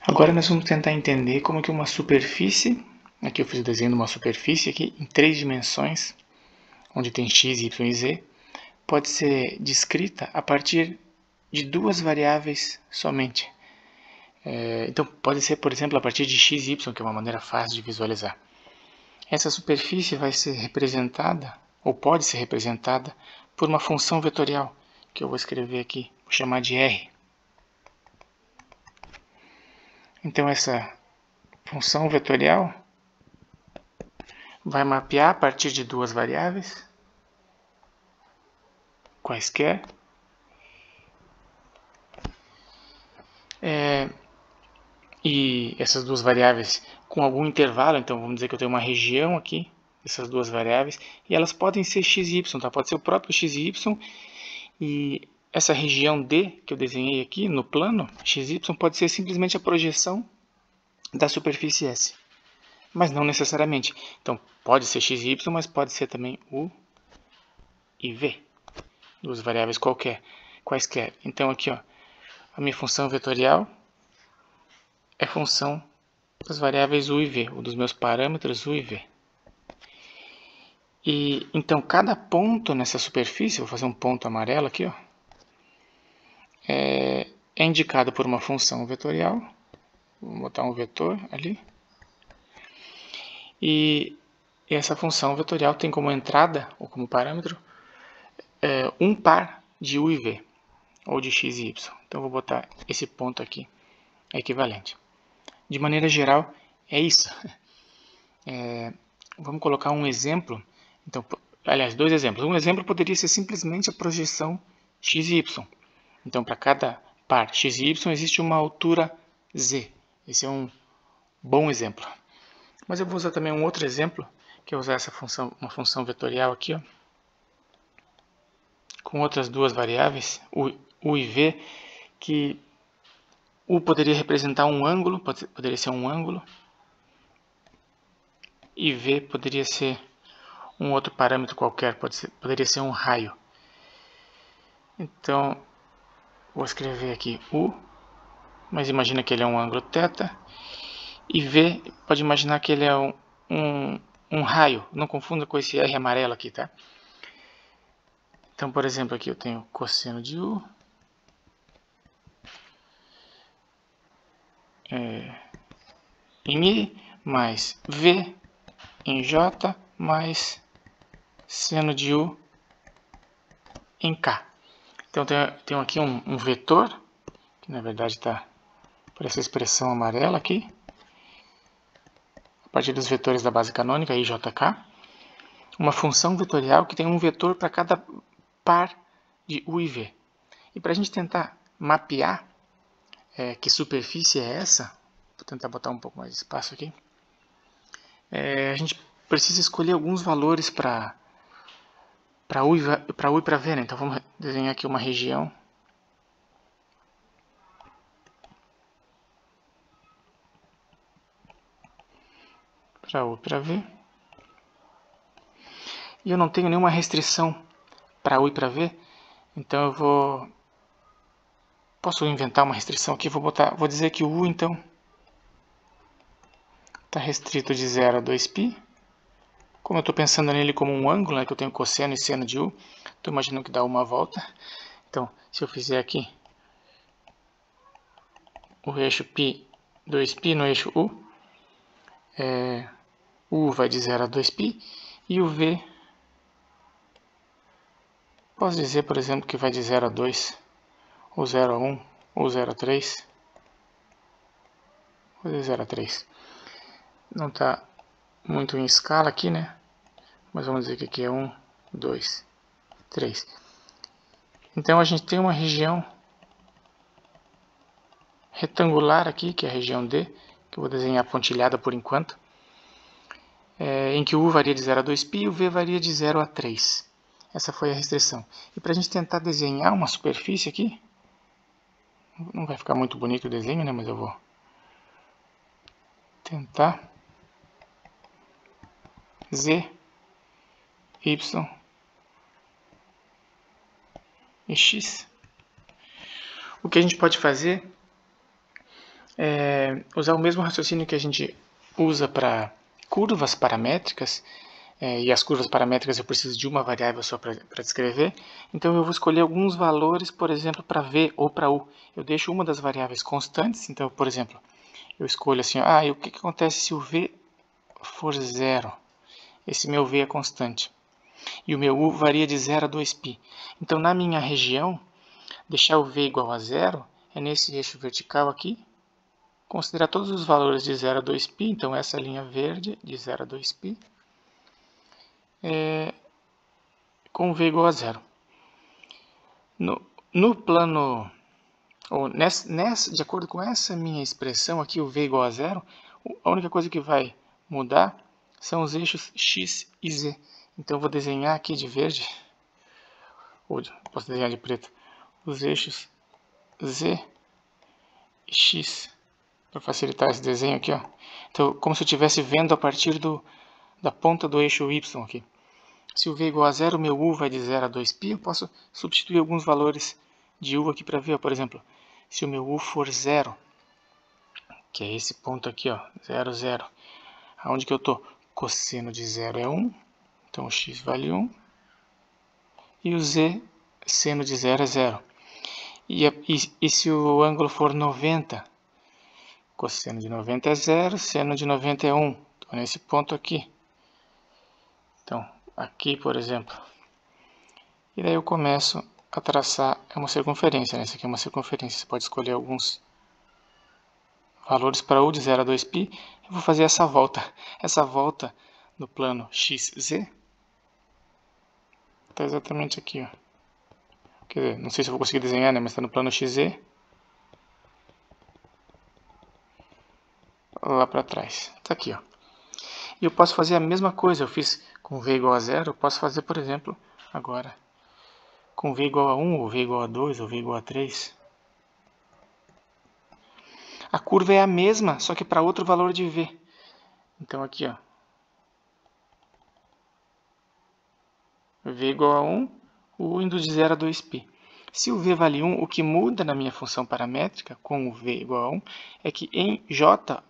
Agora nós vamos tentar entender como que uma superfície, aqui eu fiz o desenho de uma superfície aqui em 3 dimensões, onde tem x, y e z, pode ser descrita a partir de 2 variáveis somente. Então pode ser, por exemplo, a partir de x e y, que é uma maneira fácil de visualizar. Essa superfície vai ser representada, ou pode ser representada, por uma função vetorial, que eu vou escrever aqui, vou chamar de R. Então essa função vetorial vai mapear a partir de 2 variáveis, quaisquer, e essas 2 variáveis com algum intervalo, então vamos dizer que eu tenho uma região aqui, essas 2 variáveis, e elas podem ser x e y, tá? Pode ser o próprio x e y, e essa região D que eu desenhei aqui no plano, x e y, pode ser simplesmente a projeção da superfície S, mas não necessariamente. Então pode ser x e y, mas pode ser também U e V, 2 variáveis quaisquer. Então aqui, ó, a minha função vetorial é função das variáveis u e v, ou dos meus parâmetros u e v. E então cada ponto nessa superfície, vou fazer um ponto amarelo aqui, ó, é indicado por uma função vetorial. Vou botar um vetor ali. E essa função vetorial tem como entrada, ou como parâmetro, um par de u e v, ou de x e y. Então vou botar esse ponto aqui, é equivalente. De maneira geral, é isso. Vamos colocar um exemplo. Então, aliás, 2 exemplos. Um exemplo poderia ser simplesmente a projeção x e y. Então, para cada par x e y existe uma altura z. Esse é um bom exemplo. Mas eu vou usar também um outro exemplo, que é usar essa função, uma função vetorial aqui, ó, com outras 2 variáveis, u e v, que u poderia representar um ângulo, poderia ser um ângulo, e v poderia ser um outro parâmetro qualquer, poderia ser um raio. Então, vou escrever aqui u, mas imagina que ele é um ângulo θ, e v, pode imaginar que ele é um raio, não confunda com esse R amarelo aqui, tá? Então, por exemplo, aqui eu tenho cosseno de u, em I, mais V em J, mais seno de U em K. Então, tenho aqui um vetor, que na verdade está por essa expressão amarela aqui, a partir dos vetores da base canônica, I, J, K. Uma função vetorial que tem um vetor para cada par de U e V. E para a gente tentar mapear que superfície é essa, vou tentar botar um pouco mais de espaço aqui, a gente precisa escolher alguns valores para U e para V, né? Então vamos desenhar aqui uma região. Para U e para V. E eu não tenho nenhuma restrição para U e para V, então eu posso inventar uma restrição aqui, vou dizer que o U então está restrito de 0 a 2π. Como eu estou pensando nele como um ângulo, né, que eu tenho cosseno e seno de U, estou imaginando que dá uma volta. Então, se eu fizer aqui o eixo π, 2π no eixo U, U vai de 0 a 2π, e o V, posso dizer, por exemplo, que vai de 0 a 2, ou 0 a 1, ou 0 a 3, ou de 0 a 3. Não está muito em escala aqui, né? Mas vamos dizer que aqui é 1, 2, 3. Então a gente tem uma região retangular aqui, que é a região D, que eu vou desenhar pontilhada por enquanto, em que o U varia de 0 a 2π e o V varia de 0 a 3. Essa foi a restrição. E para a gente tentar desenhar uma superfície aqui, não vai ficar muito bonito o desenho, né? Mas eu vou tentar. Z, Y e X. O que a gente pode fazer usar o mesmo raciocínio que a gente usa para curvas paramétricas, e as curvas paramétricas eu preciso de uma variável só para descrever, então eu vou escolher alguns valores, por exemplo, para V ou para U. Eu deixo uma das variáveis constantes, então, por exemplo, eu escolho assim, e o que acontece se o V for 0? Esse meu V é constante. E o meu U varia de 0 a 2π. Então, na minha região, deixar o V igual a 0 é nesse eixo vertical aqui, considerar todos os valores de 0 a 2π, então essa linha verde de 0 a 2π, com V igual a 0. No plano, ou de acordo com essa minha expressão aqui, o V igual a 0, a única coisa que vai mudar são os eixos x e z. Então eu vou desenhar aqui de verde, ou posso desenhar de preto, os eixos z e x, para facilitar esse desenho aqui, ó. Então, como se eu estivesse vendo a partir da ponta do eixo y aqui. Se o V igual a 0, meu U vai de 0 a 2π, eu posso substituir alguns valores de U aqui para V. Por exemplo, se o meu U for 0, que é esse ponto aqui, ó, 0, 0, aonde que eu estou? Cosseno de 0 é 1, então o x vale 1, e o z, seno de 0 é 0. E se o ângulo for 90, cosseno de 90 é 0, seno de 90 é 1, então nesse ponto aqui. Então, aqui, por exemplo. E daí eu começo a traçar, é uma circunferência, né? Essa aqui é uma circunferência, você pode escolher alguns valores para U de 0 a 2π. Eu vou fazer essa volta no plano XZ, está exatamente aqui, ó. Quer dizer, não sei se eu vou conseguir desenhar, né? Mas está no plano XZ, lá para trás, está aqui, ó. E eu posso fazer a mesma coisa, eu fiz com V igual a 0, eu posso fazer, por exemplo, agora com V igual a 1, ou V igual a 2, ou V igual a 3. A curva é a mesma, só que para outro valor de V. Então aqui, ó, V igual a 1, U indo de 0 a 2π. Se o V vale 1, o que muda na minha função paramétrica com o V igual a 1 é que em J,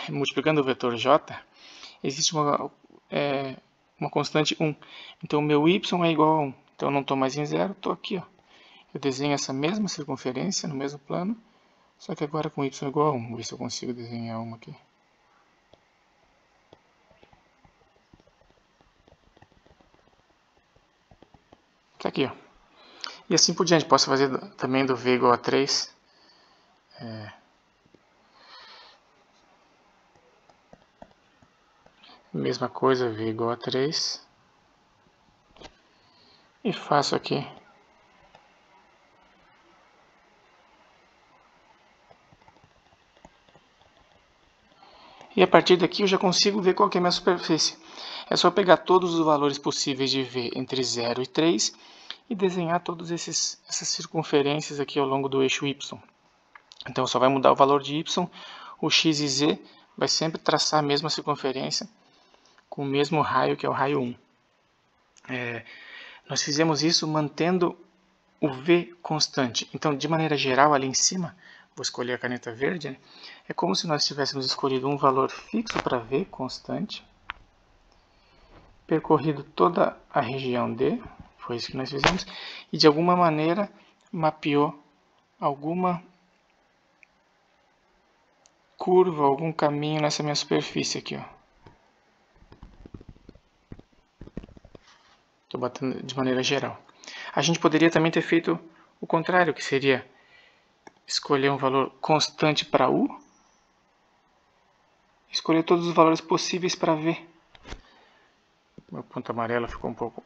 multiplicando o vetor J, existe uma constante 1. Então o meu Y é igual a 1. Então eu não estou mais em 0, estou aqui, ó. Eu desenho essa mesma circunferência no mesmo plano, só que agora com Y igual a 1. Vou ver se eu consigo desenhar uma aqui. Tá aqui, ó. E assim por diante. Posso fazer também do V igual a 3. Mesma coisa, V igual a 3. E faço aqui. E a partir daqui eu já consigo ver qual que é a minha superfície. É só pegar todos os valores possíveis de V entre 0 e 3 e desenhar todas essas circunferências aqui ao longo do eixo Y. Então só vai mudar o valor de Y, o X e Z vai sempre traçar a mesma circunferência com o mesmo raio, que é o raio 1. Nós fizemos isso mantendo o V constante. Então, de maneira geral, ali em cima, vou escolher a caneta verde, né? É como se nós tivéssemos escolhido um valor fixo para V constante, percorrido toda a região D, foi isso que nós fizemos, e de alguma maneira mapeou alguma curva, algum caminho nessa minha superfície aqui, ó. Estou batendo de maneira geral. A gente poderia também ter feito o contrário, que seria escolher um valor constante para U, escolher todos os valores possíveis para V. Meu ponto amarelo ficou um pouco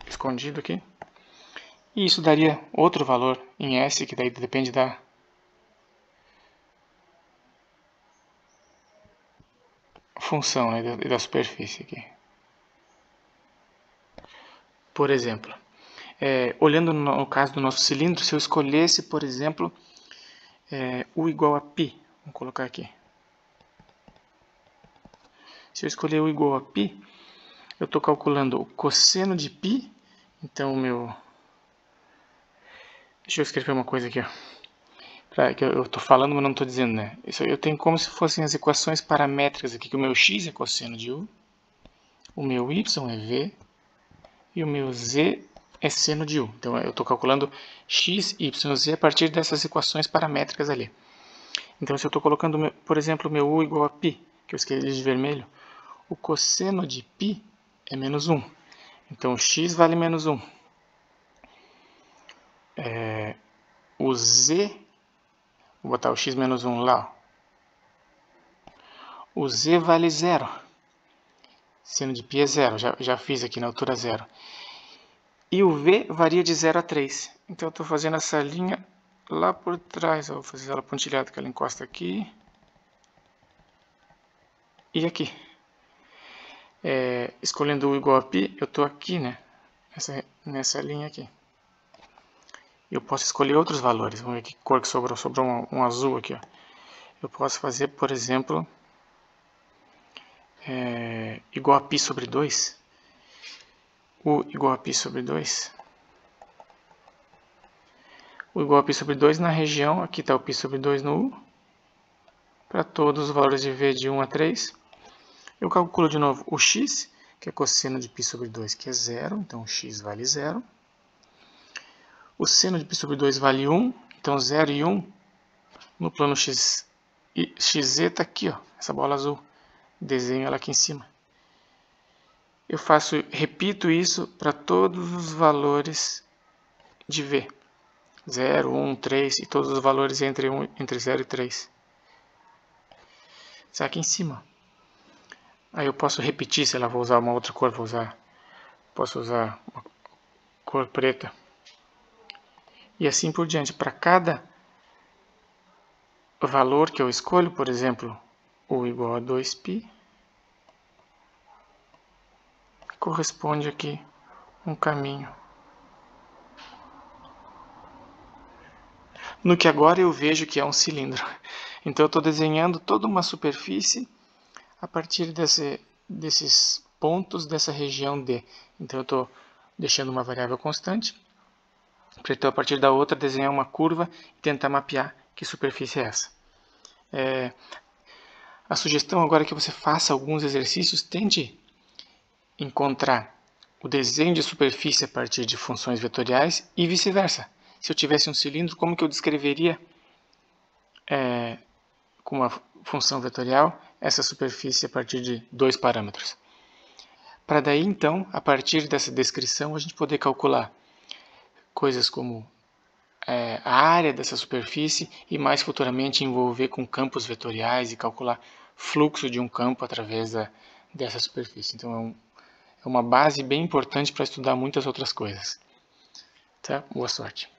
escondido aqui. E isso daria outro valor em S, que daí depende da função, né, da superfície aqui. Por exemplo, olhando no caso do nosso cilindro, se eu escolhesse, por exemplo, U igual a π, vamos colocar aqui. Se eu escolher U igual a π, eu estou calculando o cosseno de π, então deixa eu escrever uma coisa aqui, ó. Que eu estou falando, mas não estou dizendo, né? Isso eu tenho como se fossem as equações paramétricas aqui, que o meu x é cosseno de u, o meu y é v e o meu z é seno de u. Então eu estou calculando x, y, z a partir dessas equações paramétricas ali. Então se eu estou colocando, por exemplo, o meu u igual a π, que eu escrevi de vermelho, o cosseno de π é menos 1. Então x vale menos 1. O z, vou botar o x menos 1 lá, ó. O z vale 0. Seno de π é 0, já fiz aqui na altura 0. E o v varia de 0 a 3. Então eu estou fazendo essa linha lá por trás. Eu vou fazer ela pontilhada, que ela encosta aqui e aqui. Escolhendo u igual a π, eu estou aqui, né? Nessa linha aqui. Eu posso escolher outros valores. Vamos ver que cor que sobrou. Sobrou um azul aqui, ó. Eu posso fazer, por exemplo, igual a π sobre 2. U igual a π sobre 2. U igual a π sobre 2 na região, aqui está o π sobre 2 no U. Para todos os valores de V de 1 a 3. Eu calculo de novo o x, que é cosseno de π sobre 2, que é 0. Então, x vale 0. O seno de π sobre 2 vale 1. Então, 0 e 1 no plano x. E xz está aqui, ó, essa bola azul. Desenho ela aqui em cima. Eu repito isso para todos os valores de V. 0, 1, 3 e todos os valores entre 0 e 3. Isso aqui em cima. Aí eu posso repetir, sei lá, vou usar uma outra cor, posso usar uma cor preta. E assim por diante. Para cada valor que eu escolho, por exemplo, u igual a 2π, corresponde aqui um caminho. No que agora eu vejo que é um cilindro. Então eu estou desenhando toda uma superfície a partir desses pontos dessa região D. Então eu estou deixando uma variável constante, para então a partir da outra desenhar uma curva e tentar mapear que superfície é essa. A sugestão agora é que você faça alguns exercícios, tente encontrar o desenho de superfície a partir de funções vetoriais e vice-versa. Se eu tivesse um cilindro, como que eu descreveria com uma função vetorial essa superfície a partir de 2 parâmetros? Para daí, então, a partir dessa descrição, a gente poder calcular coisas como a área dessa superfície e mais futuramente envolver com campos vetoriais e calcular fluxo de um campo através dessa superfície. Então é uma base bem importante para estudar muitas outras coisas. Tá? Boa sorte.